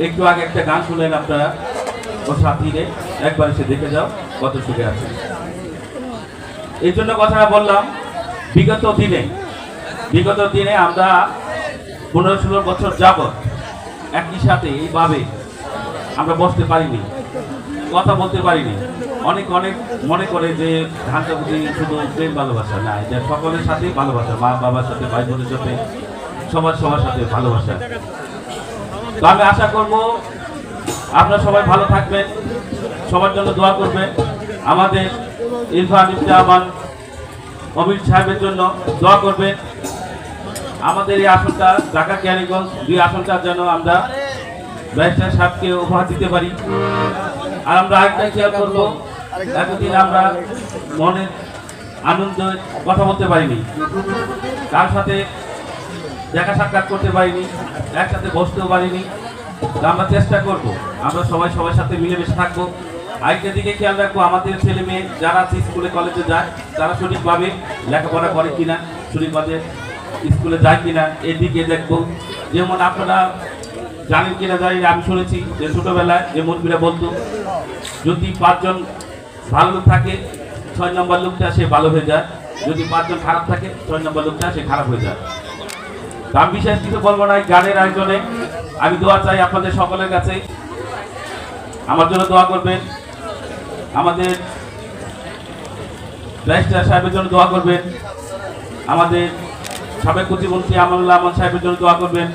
একটু আগে একটা গান শুনলেন আপনারা, ও সাথীরে একবার এসে দেখে যাও কত সুখে আছে। এই জন্য কথাটা বললাম, বিগত দিনে আমরা 15-16 বছর যাবৎ একই সাথে এইভাবে আমরা বসতে পারিনি, কথা বলতে পারিনি। অনেক মনে করে যে ধানটা বুঝি শুধু প্রেম ভালোবাসা না, এটা সকলের সাথেই ভালোবাসা, মা বাবার সাথে, ভাই বোনের সাথে, সবার সাথে ভালোবাসা। তো আমি আশা করব আপনারা সবাই ভালো থাকবেন, সবার জন্য দোয়া করবেন। আমাদের ইরফান ইফতেখার অমির সাহেবের জন্য দোয়া করবেন। আমাদের এই আসনটা ঢাকা কেরানীগঞ্জ 2 আসনটা যেন আমরা ব্যারিস্টার সাহেবকে উপহার দিতে পারি। আর আমরা আরেকটা খেয়াল করবো, এতদিন আমরা মনের আনন্দে কথা বলতে পারিনি, কার সাথে দেখা সাক্ষাৎ করতে পারিনি, একসাথে বসতেও পারিনি। আমরা চেষ্টা করব আমরা সবার সাথে মিলেমিশে থাকবো। আরেকটা দিকে খেয়াল রাখবো, আমাদের ছেলে মেয়ে যারা স্কুলে কলেজে যায় তারা সঠিকভাবে লেখাপড়া করে কিনা, সঠিকভাবে স্কুলে যায় কিনা, এদিকে দেখবো। যেমন আপনারা জানেন কিনা জানি, আমি শুনেছি যে ছোটবেলায় যে মুরব্বীরা বলতো, যদি 5 জন ভালো লোক থাকে 6 নম্বর লোকটা সে ভালো হয়ে যায়, যদি 5 জন খারাপ থাকে 6 নম্বর লোকটা সে খারাপ হয়ে যায়। আমি বিশেষ কিছু বলবো না, গানের আয়োজনে আমি দোয়া চাই আপনাদের সকলের কাছে, আমার জন্য দোয়া করবেন, আমাদের ব্যারিস্টার সাহেবের জন্য দোয়া করবেন, আমাদের সাবেক প্রতিমন্ত্রী আমানুল্লাহ আমান সাহেবের জন্য দোয়া করবেন।